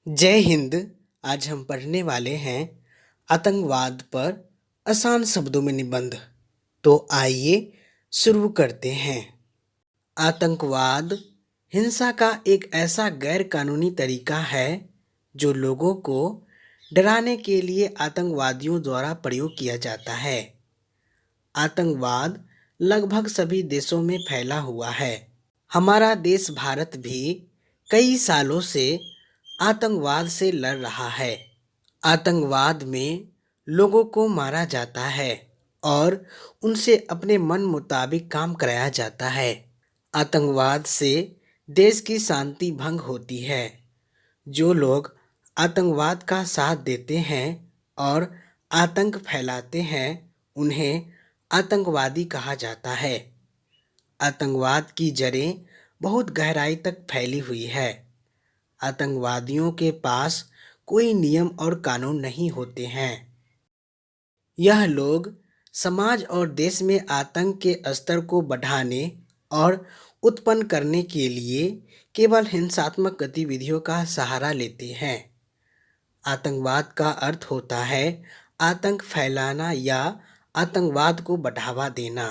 जय हिंद। आज हम पढ़ने वाले हैं आतंकवाद पर आसान शब्दों में निबंध। तो आइए शुरू करते हैं। आतंकवाद हिंसा का एक ऐसा गैर कानूनी तरीका है जो लोगों को डराने के लिए आतंकवादियों द्वारा प्रयोग किया जाता है। आतंकवाद लगभग सभी देशों में फैला हुआ है। हमारा देश भारत भी कई सालों से आतंकवाद से लड़ रहा है। आतंकवाद में लोगों को मारा जाता है और उनसे अपने मन मुताबिक काम कराया जाता है। आतंकवाद से देश की शांति भंग होती है। जो लोग आतंकवाद का साथ देते हैं और आतंक फैलाते हैं, उन्हें आतंकवादी कहा जाता है। आतंकवाद की जड़ें बहुत गहराई तक फैली हुई है। आतंकवादियों के पास कोई नियम और कानून नहीं होते हैं। यह लोग समाज और देश में आतंक के स्तर को बढ़ाने और उत्पन्न करने के लिए केवल हिंसात्मक गतिविधियों का सहारा लेते हैं। आतंकवाद का अर्थ होता है आतंक फैलाना या आतंकवाद को बढ़ावा देना।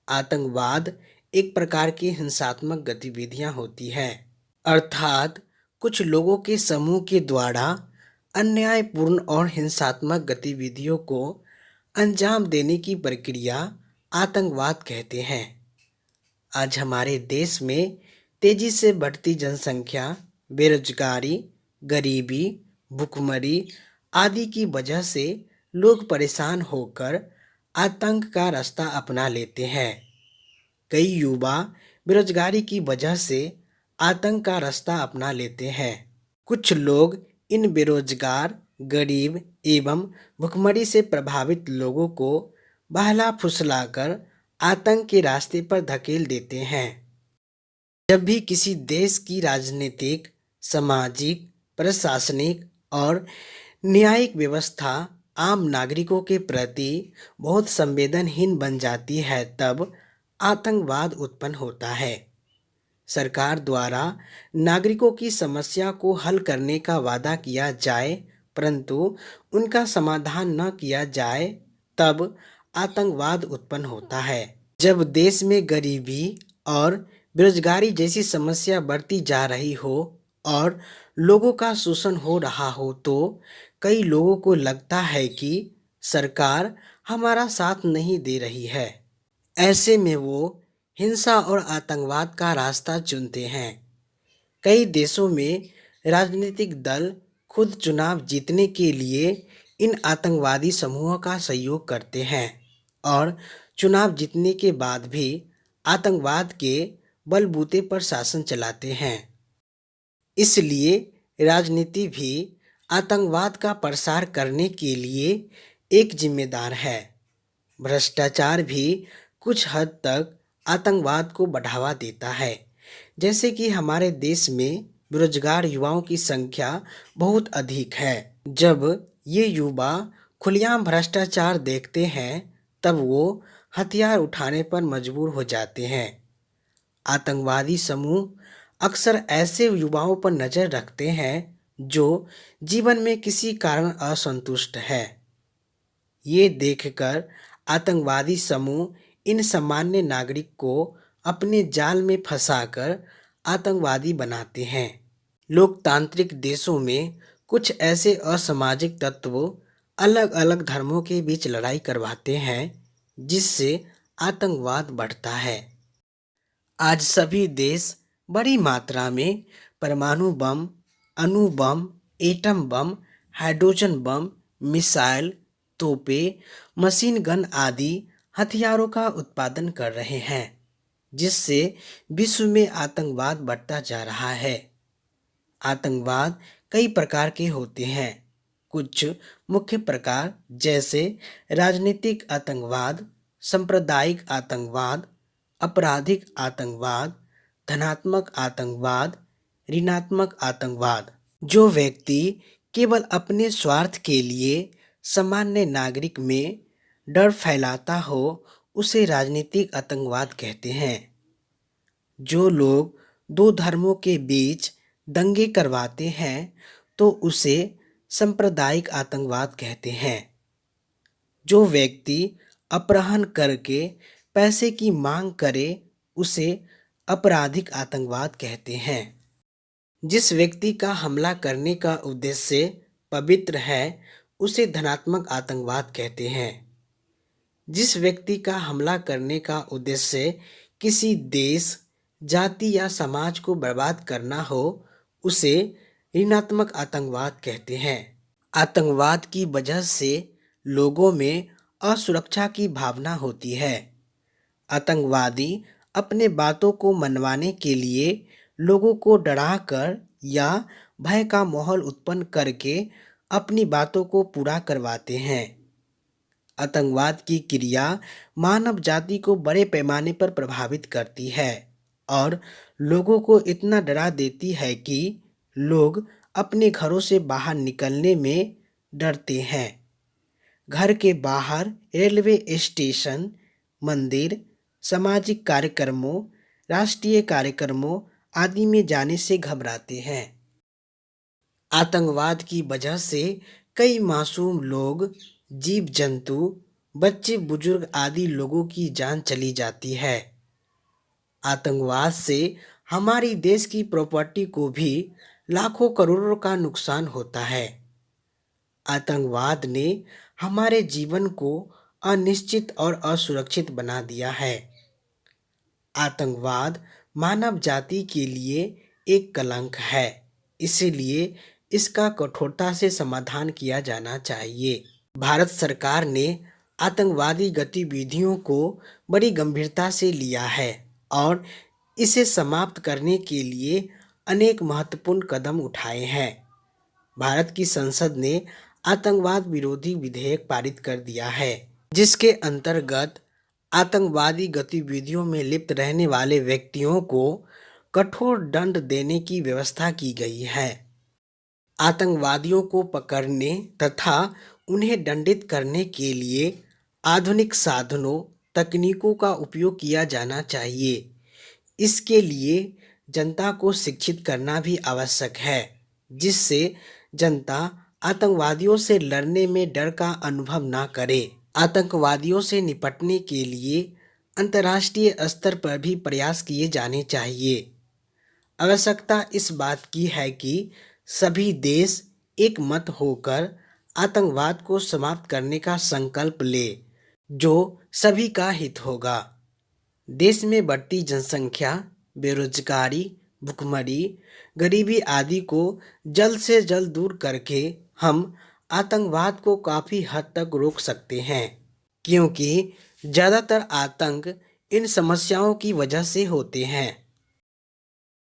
आतंकवाद एक प्रकार की हिंसात्मक गतिविधियां होती हैं, अर्थात कुछ लोगों के समूह के द्वारा अन्यायपूर्ण और हिंसात्मक गतिविधियों को अंजाम देने की प्रक्रिया आतंकवाद कहते हैं। आज हमारे देश में तेजी से बढ़ती जनसंख्या, बेरोजगारी, गरीबी, भुखमरी आदि की वजह से लोग परेशान होकर आतंक का रास्ता अपना लेते हैं। कई युवा बेरोजगारी की वजह से आतंक का रास्ता अपना लेते हैं। कुछ लोग इन बेरोजगार, गरीब एवं भुखमरी से प्रभावित लोगों को बहला फुसलाकर आतंक के रास्ते पर धकेल देते हैं। जब भी किसी देश की राजनीतिक, सामाजिक, प्रशासनिक और न्यायिक व्यवस्था आम नागरिकों के प्रति बहुत संवेदनहीन बन जाती है, तब आतंकवाद उत्पन्न होता है। सरकार द्वारा नागरिकों की समस्या को हल करने का वादा किया जाए, परंतु उनका समाधान न किया जाए, तब आतंकवाद उत्पन्न होता है। जब देश में गरीबी और बेरोजगारी जैसी समस्या बढ़ती जा रही हो और लोगों का शोषण हो रहा हो, तो कई लोगों को लगता है कि सरकार हमारा साथ नहीं दे रही है। ऐसे में वो हिंसा और आतंकवाद का रास्ता चुनते हैं। कई देशों में राजनीतिक दल खुद चुनाव जीतने के लिए इन आतंकवादी समूहों का सहयोग करते हैं और चुनाव जीतने के बाद भी आतंकवाद के बलबूते पर शासन चलाते हैं। इसलिए राजनीति भी आतंकवाद का प्रसार करने के लिए एक जिम्मेदार है। भ्रष्टाचार भी कुछ हद तक आतंकवाद को बढ़ावा देता है। जैसे कि हमारे देश में बेरोजगार युवाओं की संख्या बहुत अधिक है। जब ये युवा खुलेआम भ्रष्टाचार देखते हैं, तब वो हथियार उठाने पर मजबूर हो जाते हैं। आतंकवादी समूह अक्सर ऐसे युवाओं पर नज़र रखते हैं जो जीवन में किसी कारण असंतुष्ट है। ये देखकर आतंकवादी समूह इन सामान्य नागरिक को अपने जाल में फंसाकर आतंकवादी बनाते हैं। लोकतांत्रिक देशों में कुछ ऐसे असामाजिक तत्व अलग अलग धर्मों के बीच लड़ाई करवाते हैं, जिससे आतंकवाद बढ़ता है। आज सभी देश बड़ी मात्रा में परमाणु बम, अणु bomb, atom bomb, hydrogen bomb, missile, तोपें, मशीन गन आदि हथियारों का उत्पादन कर रहे हैं, जिससे विश्व में आतंकवाद बढ़ता जा रहा है। आतंकवाद कई प्रकार के होते हैं। कुछ मुख्य प्रकार जैसे राजनीतिक आतंकवाद, सांप्रदायिक आतंकवाद, आपराधिक आतंकवाद, धनात्मक आतंकवाद, ऋणात्मक आतंकवाद। जो व्यक्ति केवल अपने स्वार्थ के लिए सामान्य नागरिक में डर फैलाता हो, उसे राजनीतिक आतंकवाद कहते हैं। जो लोग दो धर्मों के बीच दंगे करवाते हैं तो उसे सांप्रदायिक आतंकवाद कहते हैं। जो व्यक्ति अपहरण करके पैसे की मांग करे उसे आपराधिक आतंकवाद कहते हैं। जिस व्यक्ति का हमला करने का उद्देश्य पवित्र है उसे धनात्मक आतंकवाद कहते हैं। जिस व्यक्ति का हमला करने का उद्देश्य किसी देश, जाति या समाज को बर्बाद करना हो उसे ऋणात्मक आतंकवाद कहते हैं। आतंकवाद की वजह से लोगों में असुरक्षा की भावना होती है। आतंकवादी अपने बातों को मनवाने के लिए लोगों को डराकर या भय का माहौल उत्पन्न करके अपनी बातों को पूरा करवाते हैं। आतंकवाद की क्रिया मानव जाति को बड़े पैमाने पर प्रभावित करती है और लोगों को इतना डरा देती है कि लोग अपने घरों से बाहर निकलने में डरते हैं। घर के बाहर, रेलवे स्टेशन, मंदिर, सामाजिक कार्यक्रमों, राष्ट्रीय कार्यक्रमों आदि में जाने से घबराते हैं। आतंकवाद की वजह से कई मासूम लोग, जीव जंतु, बच्चे बुजुर्ग आदि लोगों की जान चली जाती है। आतंकवाद से हमारी देश की प्रॉपर्टी को भी लाखों करोड़ों का नुकसान होता है। आतंकवाद ने हमारे जीवन को अनिश्चित और असुरक्षित बना दिया है। आतंकवाद मानव जाति के लिए एक कलंक है, इसलिए इसका कठोरता से समाधान किया जाना चाहिए। भारत सरकार ने आतंकवादी गतिविधियों को बड़ी गंभीरता से लिया है और इसे समाप्त करने के लिए अनेक महत्वपूर्ण कदम उठाए हैं। भारत की संसद ने आतंकवाद विरोधी विधेयक पारित कर दिया है, जिसके अंतर्गत आतंकवादी गतिविधियों में लिप्त रहने वाले व्यक्तियों को कठोर दंड देने की व्यवस्था की गई है। आतंकवादियों को पकड़ने तथा उन्हें दंडित करने के लिए आधुनिक साधनों, तकनीकों का उपयोग किया जाना चाहिए। इसके लिए जनता को शिक्षित करना भी आवश्यक है, जिससे जनता आतंकवादियों से लड़ने में डर का अनुभव ना करे। आतंकवादियों से निपटने के लिए अंतर्राष्ट्रीय स्तर पर भी प्रयास किए जाने चाहिए। आवश्यकता इस बात की है कि सभी देश एक मत होकर आतंकवाद को समाप्त करने का संकल्प ले, जो सभी का हित होगा। देश में बढ़ती जनसंख्या, बेरोजगारी, भुखमरी, गरीबी आदि को जल्द से जल्द दूर करके हम आतंकवाद को काफ़ी हद तक रोक सकते हैं, क्योंकि ज़्यादातर आतंक इन समस्याओं की वजह से होते हैं।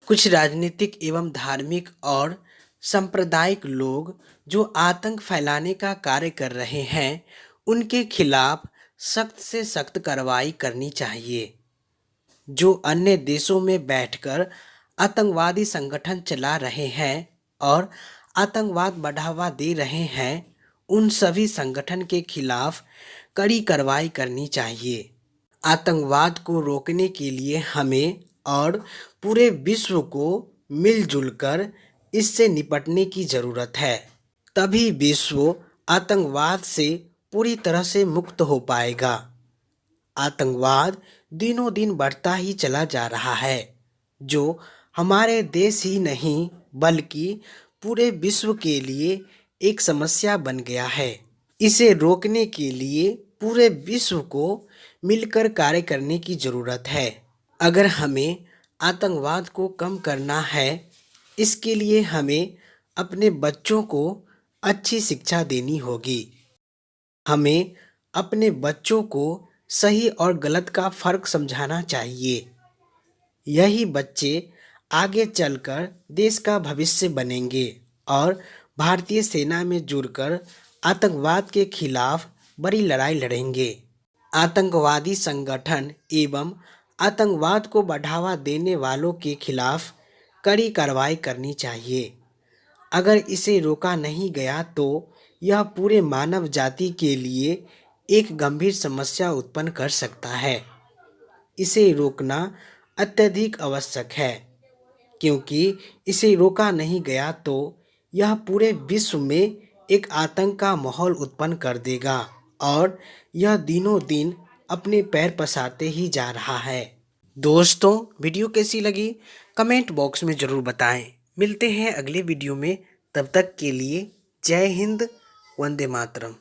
कुछ राजनीतिक एवं धार्मिक और सांप्रदायिक लोग जो आतंक फैलाने का कार्य कर रहे हैं, उनके खिलाफ सख्त से सख्त कार्रवाई करनी चाहिए। जो अन्य देशों में बैठकर आतंकवादी संगठन चला रहे हैं और आतंकवाद बढ़ावा दे रहे हैं, उन सभी संगठन के खिलाफ कड़ी कार्रवाई करनी चाहिए। आतंकवाद को रोकने के लिए हमें और पूरे विश्व को मिलजुल कर इससे निपटने की ज़रूरत है। तभी विश्व आतंकवाद से पूरी तरह से मुक्त हो पाएगा। आतंकवाद दिनों दिन बढ़ता ही चला जा रहा है, जो हमारे देश ही नहीं बल्कि पूरे विश्व के लिए एक समस्या बन गया है। इसे रोकने के लिए पूरे विश्व को मिलकर कार्य करने की ज़रूरत है। अगर हमें आतंकवाद को कम करना है, इसके लिए हमें अपने बच्चों को अच्छी शिक्षा देनी होगी। हमें अपने बच्चों को सही और गलत का फ़र्क समझाना चाहिए। यही बच्चे आगे चलकर देश का भविष्य बनेंगे और भारतीय सेना में जुड़कर आतंकवाद के खिलाफ बड़ी लड़ाई लड़ेंगे। आतंकवादी संगठन एवं आतंकवाद को बढ़ावा देने वालों के खिलाफ कड़ी कार्रवाई करनी चाहिए। अगर इसे रोका नहीं गया तो यह पूरे मानव जाति के लिए एक गंभीर समस्या उत्पन्न कर सकता है। इसे रोकना अत्यधिक आवश्यक है, क्योंकि इसे रोका नहीं गया तो यह पूरे विश्व में एक आतंक का माहौल उत्पन्न कर देगा और यह दिनों दिन अपने पैर पसारते ही जा रहा है। दोस्तों, वीडियो कैसी लगी कमेंट बॉक्स में ज़रूर बताएं। मिलते हैं अगले वीडियो में, तब तक के लिए जय हिंद, वंदे मातरम।